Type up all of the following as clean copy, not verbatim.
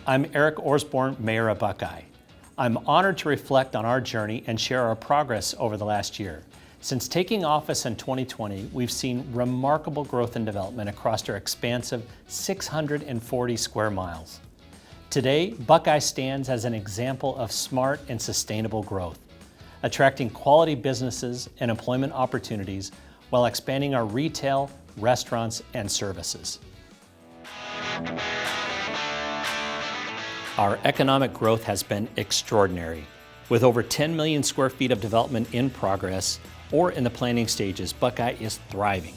I'm Eric Orsborn, Mayor of Buckeye. I'm honored to reflect on our journey and share our progress over the last year. Since taking office in 2020, we've seen remarkable growth and development across our expansive 640 square miles. Today, Buckeye stands as an example of smart and sustainable growth, attracting quality businesses and employment opportunities while expanding our retail, restaurants, and services. Our economic growth has been extraordinary. With over 10 million square feet of development in progress or in the planning stages, Buckeye is thriving.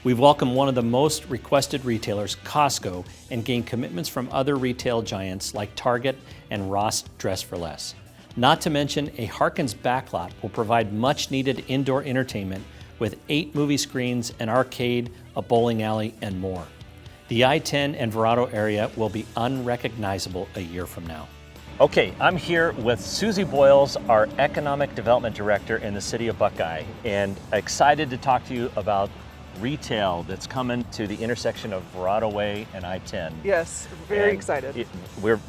We've welcomed one of the most requested retailers, Costco, and gained commitments from other retail giants like Target and Ross Dress for Less. Not to mention, a Harkins backlot will provide much needed indoor entertainment with 8 movie screens, an arcade, a bowling alley, and more. The I-10 and Verrado area will be unrecognizable a year from now. Okay, I'm here with Susie Boyles, our Economic Development Director in the city of Buckeye, and excited to talk to you about retail that's coming to the intersection of Verrado Way and I-10. Yes, very excited.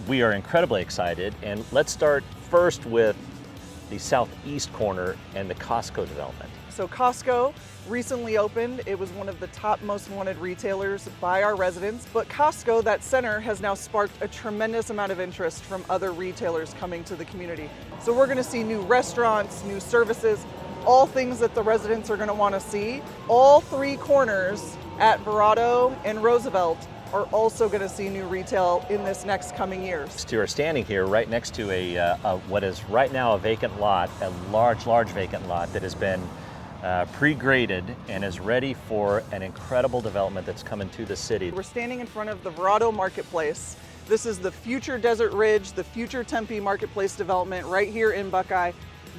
We are incredibly excited, and let's start first with the southeast corner and the Costco development. So Costco recently opened. It was one of the top most wanted retailers by our residents, but Costco, that center, has now sparked a tremendous amount of interest from other retailers coming to the community. So we're gonna see new restaurants, new services, all things that the residents are gonna wanna see. All 3 corners at Verrado and Roosevelt are also going to see new retail in this next coming years. We are standing here right next to what is right now a vacant lot, a large vacant lot that has been pre-graded and is ready for an incredible development that's coming to the city. We're standing in front of the Verrado Marketplace. This is the future Desert Ridge, the future Tempe Marketplace development right here in Buckeye.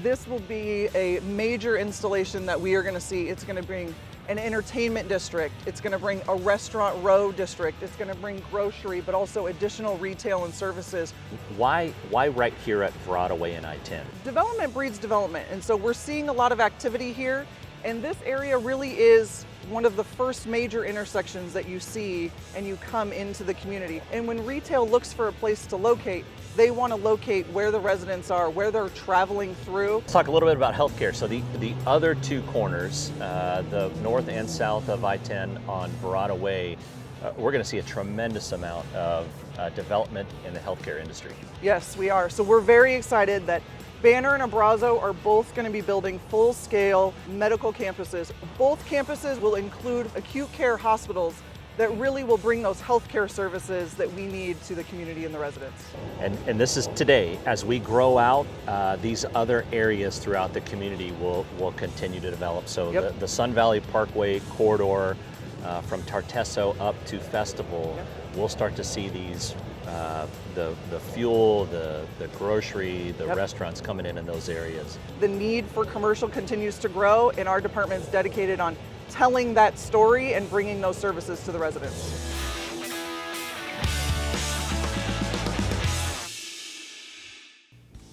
This will be a major installation that we are going to see. It's going to bring an entertainment district, it's going to bring a restaurant row district, it's going to bring grocery, but also additional retail and services. Why right here at Verrado Way and I-10? Development breeds development, and so we're seeing a lot of activity here, and this area really is one of the first major intersections that you see and you come into the community. And when retail looks for a place to locate, they want to locate where the residents are, where they're traveling through. Let's talk a little bit about healthcare. So the other 2 corners, the north and south of I-10 on Verrado Way, we're going to see a tremendous amount of development in the healthcare industry. Yes, we are. So we're very excited that Banner and Abrazo are both going to be building full-scale medical campuses. Both campuses will include acute care hospitals that really will bring those healthcare services that we need to the community and the residents. And this is today. As we grow out, these other areas throughout the community will continue to develop. So Yep. the Sun Valley Parkway corridor from Tartesso up to Festival, Yep. we'll start to see these, the fuel, the grocery, the Yep. restaurants coming in those areas. The need for commercial continues to grow, and our department's dedicated on telling that story and bringing those services to the residents.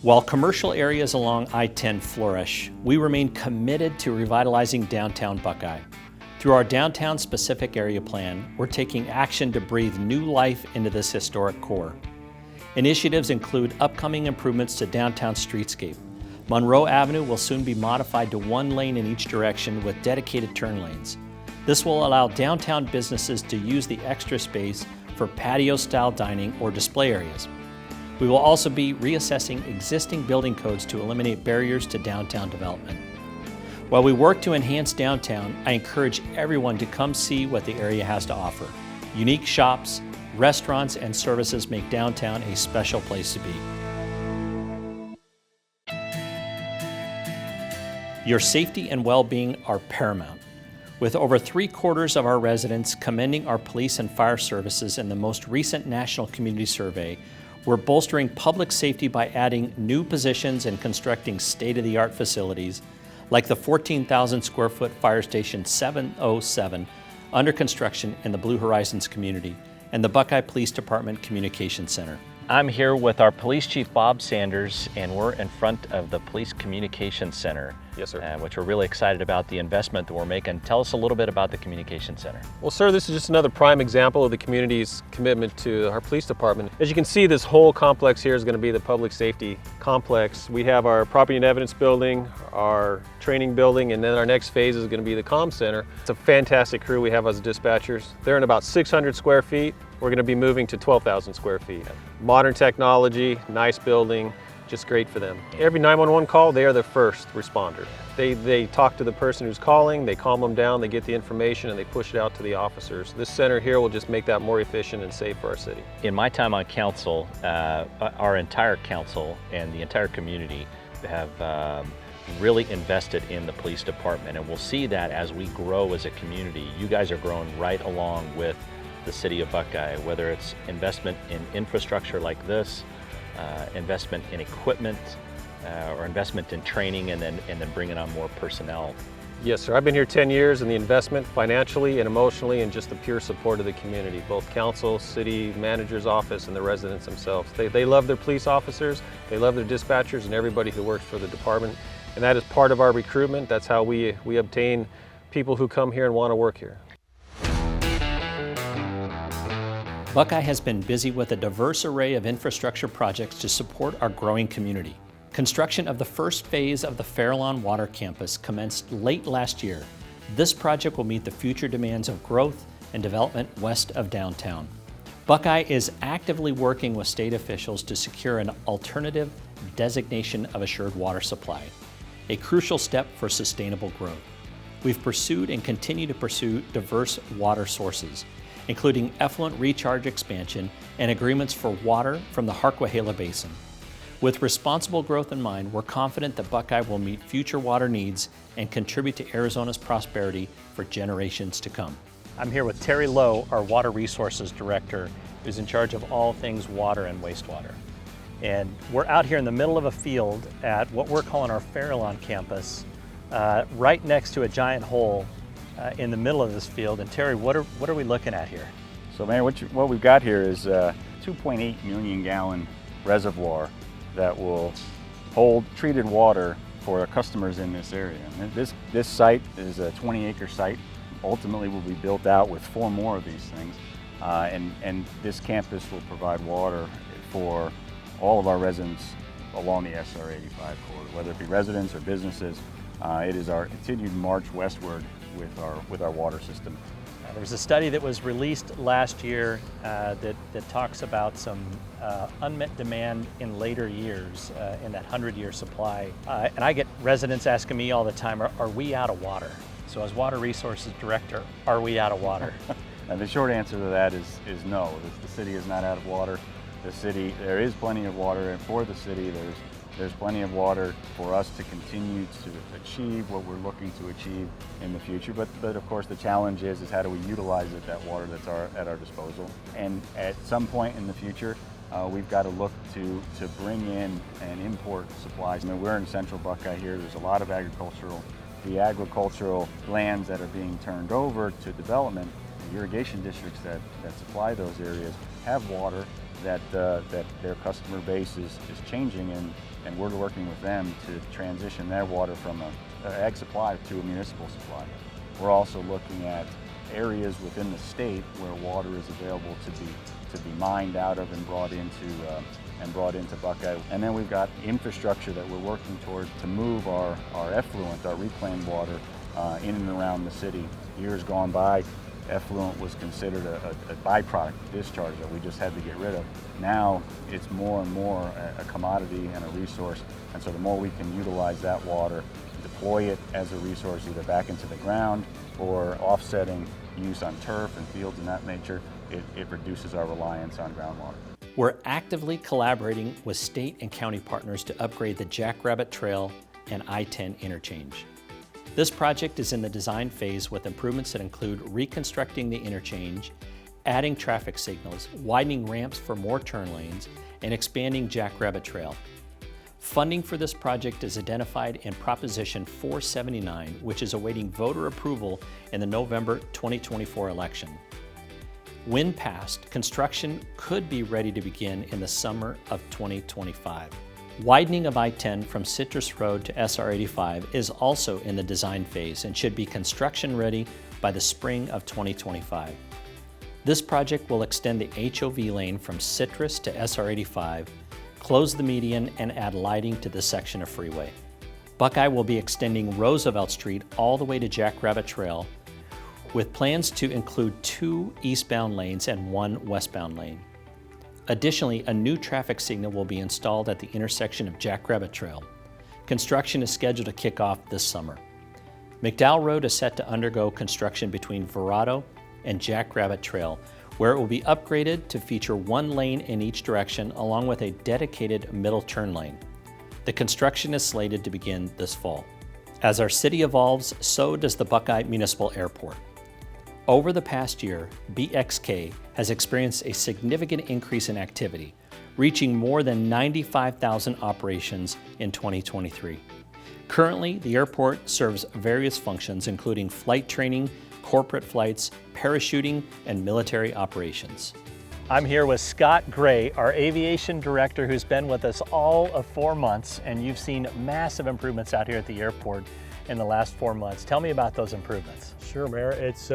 While commercial areas along I-10 flourish, we remain committed to revitalizing downtown Buckeye. Through our downtown specific area plan, we're taking action to breathe new life into this historic core. Initiatives include upcoming improvements to downtown streetscape. Monroe Avenue will soon be modified to 1 lane in each direction with dedicated turn lanes. This will allow downtown businesses to use the extra space for patio-style dining or display areas. We will also be reassessing existing building codes to eliminate barriers to downtown development. While we work to enhance downtown, I encourage everyone to come see what the area has to offer. Unique shops, restaurants, and services make downtown a special place to be. Your safety and well-being are paramount. With over 3/4 of our residents commending our police and fire services in the most recent National Community Survey, we're bolstering public safety by adding new positions and constructing state-of-the-art facilities like the 14,000 square foot Fire Station 707 under construction in the Blue Horizons community and the Buckeye Police Department Communications Center. I'm here with our Police Chief Bob Sanders, and we're in front of the Police Communications Center. Yes, sir. Which we're really excited about the investment that we're making. Tell us a little bit about the Communication Center. Well, sir, this is just another prime example of the community's commitment to our police department. As you can see, this whole complex here is going to be the public safety complex. We have our property and evidence building, our training building, and then our next phase is going to be the comm center. It's a fantastic crew we have as dispatchers. They're in about 600 square feet. We're going to be moving to 12,000 square feet. Modern technology, nice building, just great for them. Every 911 call, they are the first responder. They talk to the person who's calling, they calm them down, they get the information, and they push it out to the officers. This center here will just make that more efficient and safe for our city. In my time on council, our entire council and the entire community have really invested in the police department, and we'll see that as we grow as a community. You guys are growing right along with the city of Buckeye, whether it's investment in infrastructure like this, investment in equipment, or investment in training, and then bringing on more personnel. Yes, sir. I've been here 10 years, and the investment financially and emotionally and just the pure support of the community, both council, city manager's office, and the residents themselves. They love their police officers, they love their dispatchers, and everybody who works for the department. And that is part of our recruitment. That's how we obtain people who come here and want to work here. Buckeye has been busy with a diverse array of infrastructure projects to support our growing community. Construction of the first phase of the Fairlawn Water Campus commenced late last year. This project will meet the future demands of growth and development west of downtown. Buckeye is actively working with state officials to secure an alternative designation of assured water supply, a crucial step for sustainable growth. We've pursued and continue to pursue diverse water sources, including effluent recharge expansion and agreements for water from the Harquahala Basin. With responsible growth in mind, we're confident that Buckeye will meet future water needs and contribute to Arizona's prosperity for generations to come. I'm here with Terry Lowe, our Water Resources Director, who's in charge of all things water and wastewater. And we're out here in the middle of a field at what we're calling our Fairlawn campus, right next to a giant hole in the middle of this field. And Terry, what are we looking at here? So man, what we've got here is a 2.8 million gallon reservoir that will hold treated water for our customers in this area. And this site is a 20-acre site. Ultimately will be built out with 4 more of these things. And this campus will provide water for all of our residents along the SR 85 corridor, whether it be residents or businesses. It is our continued march westward with our water system. There was a study that was released last year that talks about some unmet demand in later years in that 100-year supply. And I get residents asking me all the time, are we out of water? So as Water Resources Director, are we out of water? And the short answer to that is no. The city is not out of water. There is plenty of water for the city. There's plenty of water for us to continue to achieve what we're looking to achieve in the future. But of course the challenge is how do we utilize that water that's at our disposal. And at some point in the future, we've got to look to bring in and import supplies. I mean, we're in central Buckeye here. There's a lot of the agricultural lands that are being turned over to development. The irrigation districts that supply those areas have water that their customer base is changing, and we're working with them to transition their water from an ag supply to a municipal supply. We're also looking at areas within the state where water is available to be mined out of and brought into Buckeye. And then we've got infrastructure that we're working toward to move our effluent, our reclaimed water, in and around the city. Years gone by, effluent was considered a byproduct discharge that we just had to get rid of. Now it's more and more a commodity and a resource, and so the more we can utilize that water, deploy it as a resource either back into the ground or offsetting use on turf and fields and that nature, it reduces our reliance on groundwater. We're actively collaborating with state and county partners to upgrade the Jackrabbit Trail and I-10 interchange. This project is in the design phase with improvements that include reconstructing the interchange, adding traffic signals, widening ramps for more turn lanes, and expanding Jackrabbit Trail. Funding for this project is identified in Proposition 479, which is awaiting voter approval in the November 2024 election. When passed, construction could be ready to begin in the summer of 2025. Widening of I-10 from Citrus Road to SR-85 is also in the design phase and should be construction ready by the spring of 2025. This project will extend the HOV lane from Citrus to SR-85, close the median, and add lighting to this section of freeway. Buckeye will be extending Roosevelt Street all the way to Jackrabbit Trail, with plans to include 2 eastbound lanes and 1 westbound lane. Additionally, a new traffic signal will be installed at the intersection of Jackrabbit Trail. Construction is scheduled to kick off this summer. McDowell Road is set to undergo construction between Verrado and Jackrabbit Trail, where it will be upgraded to feature 1 lane in each direction along with a dedicated middle turn lane. The construction is slated to begin this fall. As our city evolves, so does the Buckeye Municipal Airport. Over the past year, BXK has experienced a significant increase in activity, reaching more than 95,000 operations in 2023. Currently, the airport serves various functions including flight training, corporate flights, parachuting, and military operations. I'm here with Scott Gray, our aviation director, who's been with us all of 4 months, and you've seen massive improvements out here at the airport in the last 4 months. Tell me about those improvements. Sure, Mayor. It's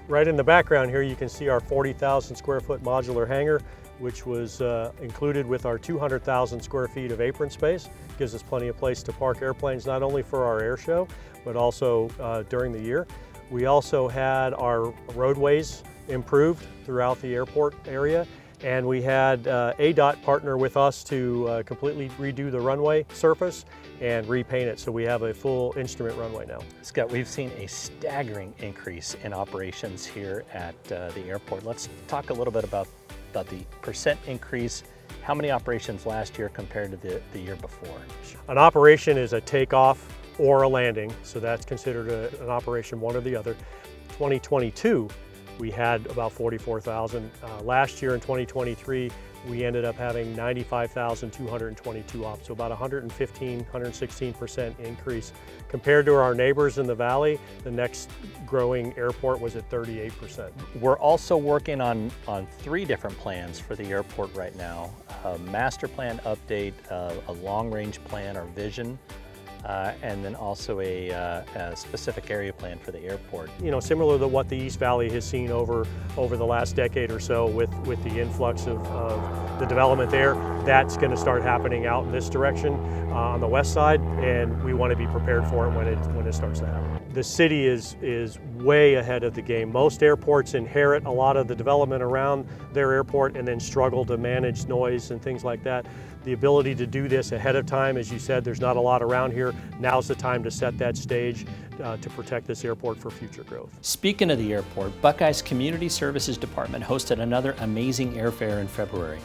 right in the background here. You can see our 40,000 square foot modular hangar, which was included with our 200,000 square feet of apron space. Gives us plenty of place to park airplanes, not only for our air show, but also during the year. We also had our roadways improved throughout the airport area, and we had ADOT partner with us to completely redo the runway surface and repaint it, so we have a full instrument runway now. Scott, we've seen a staggering increase in operations here at the airport. Let's talk a little bit about the percent increase. How many operations last year compared to the year before? An operation is a takeoff or a landing, so that's considered an operation, one or the other. 2022, we had about 44,000. Last year in 2023, we ended up having 95,222 ops, so about 116% increase. Compared to our neighbors in the valley, the next growing airport was at 38%. We're also working on 3 different plans for the airport right now. A master plan update, a long-range plan or vision, and then also a specific area plan for the airport. You know, similar to what the East Valley has seen over the last decade or so with the influx of the development there, that's going to start happening out in this direction on the west side, and we want to be prepared for it when it starts to happen. The city is way ahead of the game. Most airports inherit a lot of the development around their airport and then struggle to manage noise and things like that. The ability to do this ahead of time, as you said, there's not a lot around here. Now's the time to set that stage to protect this airport for future growth. Speaking of the airport, Buckeye's Community Services Department hosted another amazing airfair in February.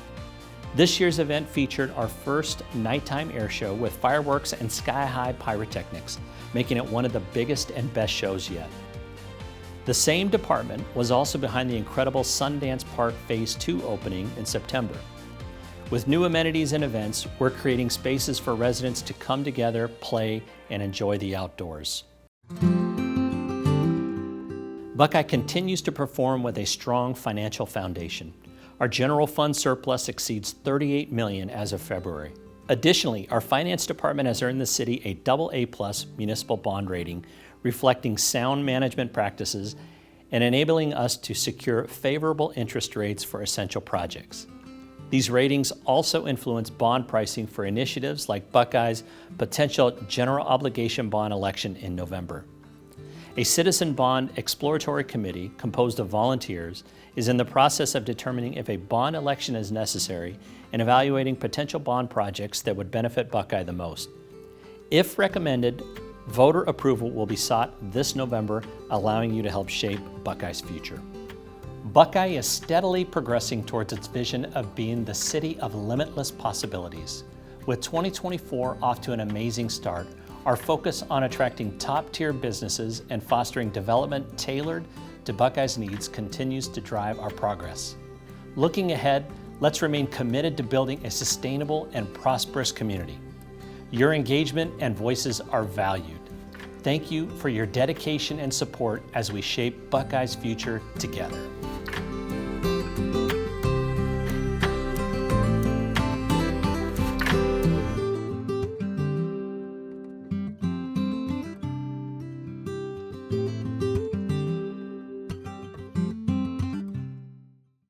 This year's event featured our first nighttime air show with fireworks and sky-high pyrotechnics, making it one of the biggest and best shows yet. The same department was also behind the incredible Sundance Park Phase 2 opening in September. With new amenities and events, we're creating spaces for residents to come together, play, and enjoy the outdoors. Buckeye continues to perform with a strong financial foundation. Our general fund surplus exceeds $38 million as of February. Additionally, our finance department has earned the city a AA+ municipal bond rating, reflecting sound management practices and enabling us to secure favorable interest rates for essential projects. These ratings also influence bond pricing for initiatives like Buckeye's potential general obligation bond election in November. A citizen bond exploratory committee composed of volunteers is in the process of determining if a bond election is necessary and evaluating potential bond projects that would benefit Buckeye the most. If recommended, voter approval will be sought this November, allowing you to help shape Buckeye's future. Buckeye is steadily progressing towards its vision of being the city of limitless possibilities. With 2024 off to an amazing start, our focus on attracting top-tier businesses and fostering development tailored to Buckeye's needs continues to drive our progress. Looking ahead, let's remain committed to building a sustainable and prosperous community. Your engagement and voices are valued. Thank you for your dedication and support as we shape Buckeye's future together.